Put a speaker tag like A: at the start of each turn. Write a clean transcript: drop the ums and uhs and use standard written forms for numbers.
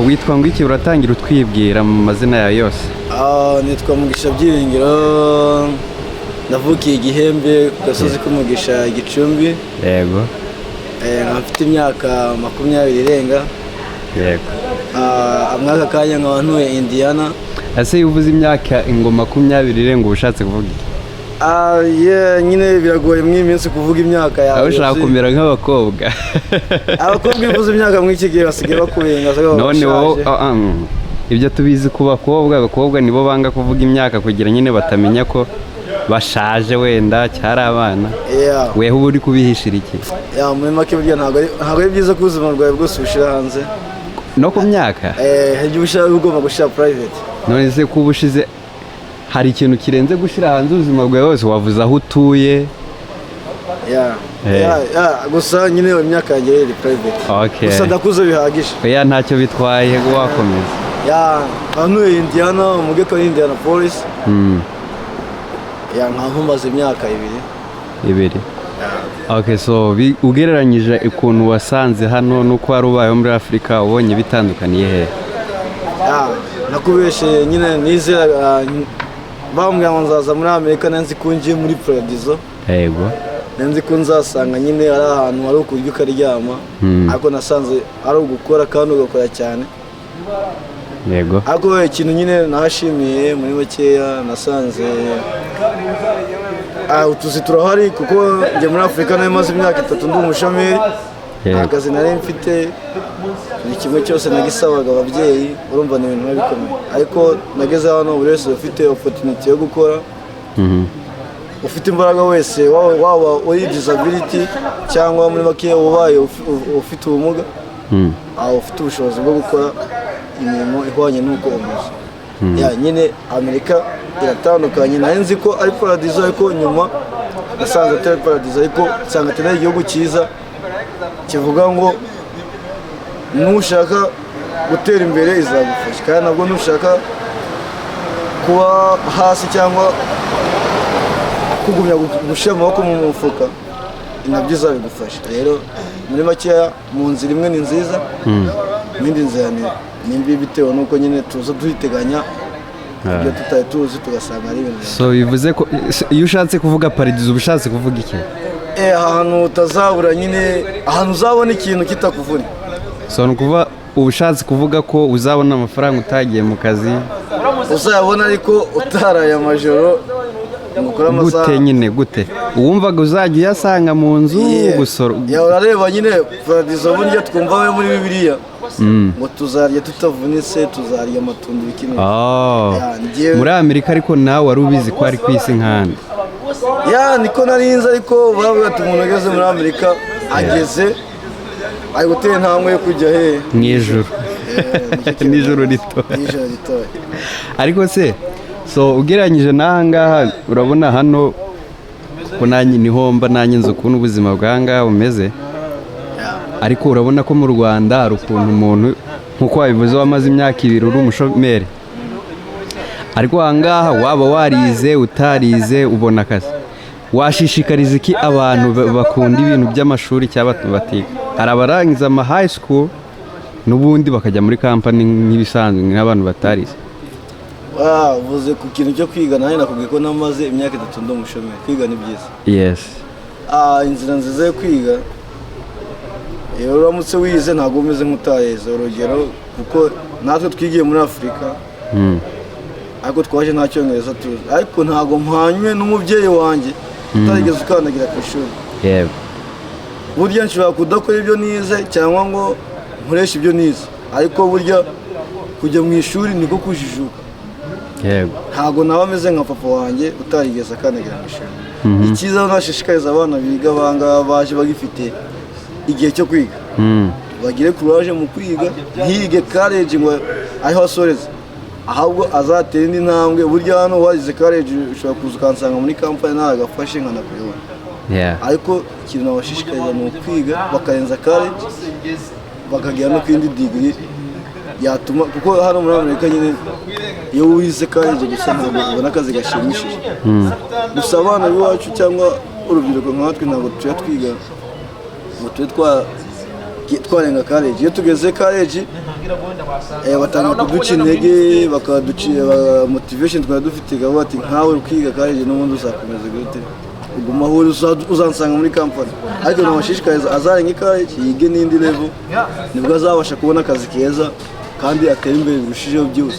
A: witwa ngiki uratangira utwibwira mu mazina yawe yose?
B: Nitwa Mugisha Byiringiro, navukiye Igihembe ku gasozi k'Umugisha Gicumbi.
A: Yego.
B: Mfite imyaka 20 irenga.
A: Yego.
B: Amwaka kanya nkaba ntuye Indiana.
A: Ese uvuze imyaka ngo 20 irenga ubushatse kuvuga iki?
B: Nyine biragoye mu iminsi kuvuga imyaka yawe.
A: Aho ushaka kumera nk'abakobwa.
B: Abakobwa bivuze imyaka mu iki gihe basigaye bakubenga.
A: None wowe ibyo tubizi ku abakobwa nibo banga kuvuga imyaka kugira nyine batamenya ko bashaje wenda cyari abana. Weho uri kubihishira iki?
B: Muri make burya ntabwo ari byiza ko ubuzima bwawe bwose bushira hanze.
A: No ku myaka?
B: Hejuru ushaka ugomba gushira private.
A: None se kuba ushize hari ikintu kirenze gushira hanze ubuzima bwawe wose wavuze aho utuye?
B: Gusa nyine imyaka yanjye iri private. Gusa ndakuze bihagije.
A: Ntacyo bitwaye wakomeza.
B: Ntuye Indiana, umugeko Indianapolis. Nkaho maze imyaka 2. So ugereranyije ukuntu wasanze hano nuko wari ubayeho muri Afurika ubonye bitandukaniye he? Nakubeshe nyine nizera bambwira ngo nzaza muri Amerika nanzi ko ngiye muri paradizo.
A: Yego.
B: Nanzi ko nzasanga nyine ari ahantu hari ukurya ukaryama, ariko nasanze ari ugukora kandi ugakora cyane.
A: Yego.
B: Ariko ikintu nyine nahashimiye muri makeya nasanze utuzi turahari kuko njye muri Afurika nayo maze imyaka 3 ndi umushomeri. Akazi nari mfite ni kimwe cyose nagisabaga ababyeyi, urumva ni ibintu bikomeye. Ariko nageze hano buri wese ufite opportunity yo gukora. Ufite imbaraga wese waba uri disability cyangwa muri make ubaye ufite ubumuga. Ufite ubushobozi bwo gukora imirimo ihwanye n'uko umeze. Nyine Amerika iratandukanye. Narinzi ko ari paradizo ariko nyuma nasanze atari paradizo, ariko nsanga atari igihugu cyiza kivuga ngo nushaka gutera imbere izagufasha, kandi nabwo nushaka kuba hasi cyangwa kugumya gushyira amaboko mu mufuka nabyo izabigufasha. Rero muri makeya mu nzira imwe ni nziza, n'indi nzira ni mbi bitewe n'uko nyine tuza duhiteganya ibyo tutari tuzi tugasanga ari ibintu.
A: So bivuze ko iyo ushatse kuvuga paradizo ubushatse kuvuga iki?
B: Ahantu utazabura nyine, ahantu uzabona ikintu kitakuvuna.
A: So nukuva ubushatse kuvuga ko uzabona amafaranga utagiye mu kazi,
B: uzabona ariko utaraye amajoro mukora amasaha.
A: Gute nyine gute? Uwumvaga uzajya uyasanga mu nzu gusoro.
B: Urareba nyine paradizo burya twumva muri Bibiliya ngo tuzarya tutavunitse, tuzarya amatunda bikineye.
A: Muri Amerika ariko nawe wari ubizi ko ari kwisi nkandi.
B: Niko narinze, ariko bavuga ati umuntu ageze muri Amerika ageze ari gutera intambwe yo kujya he
A: mu ijuru. N'ijuru rito. Ariko se ugereranyije n'ahangaha urabona hano ko nanjye niho mba nanjye nzi ukuntu ubuzima bw'ahangaha bumeze, ariko urabona ko mu Rwanda hari ukuntu umuntu nk'uko wabivuze wamaze imyaka 2 uri umushomeri, ariko ahangaha waba warize utarize ubona akazi. Washishikariza iki abantu bakunda ibintu by'amashuri cyangwa batiga? Hari abarangiza ama high school n'ubundi bakajya muri company nk'ibisanzwe nk'abantu batarize.
B: Uvuze ku kintu cyo kwiga, nawe nakubwiye ko namaze imyaka 3 ndi umushomeri. Kwiga ni byiza.
A: Yes.
B: Inzira nziza yo kwiga, iyo uramutse wize ntabwo umeze nk'utarize. Urugero kuko natwe twigiye muri Afurika, ariko twaje nta Cyongereza tuzi, ariko ntabwo mpanywe n'umubyeyi wanjye utarigeze ukandagira ku ishuri.
A: Yego.
B: Burya nshobora kudakora ibyo nize cyangwa ngo nkoreshe ibyo nize, ariko burya kujya mu ishuri niko kujijuka.
A: Yego.
B: Ntabwo nawe ameze nka papa wanjye utarigeze akandagira mu ishuri. Icyiza nashishikariza abana biga banga baje bagifite igihe cyo kwiga, bagire courage mu kwiga, ntiyige college ngo ariho asoreze, ahubwo azatera indi ntambwe. Burya hano wagize college ushobora kuza ukansanga muri company nawe agafashe nkanakuyobora. Ariko ikintu nabashishikariza ni ukwiga bakarenza college bakagera no kwindi degree yatuma, kuko hano muri Amerika nyine iyo wize college gusa ntabwo ubona akazi gashimishije. Gusa abana b'iwacu cyangwa urubyiruko nkatwe ntabwo tujya twiga ngo tube twarenga college. Iyo tugeze college batanga kuduca intege bakaducira motivation twari dufite gabo ati nkawe ukiga college n'ubundi uzakomeza gute uguma aho uzansanga muri company ariko namashishikariza azarenga college yige n'indi level nibwo azabasha kubona akazi keza kandi ateye imbere birushijeho byose.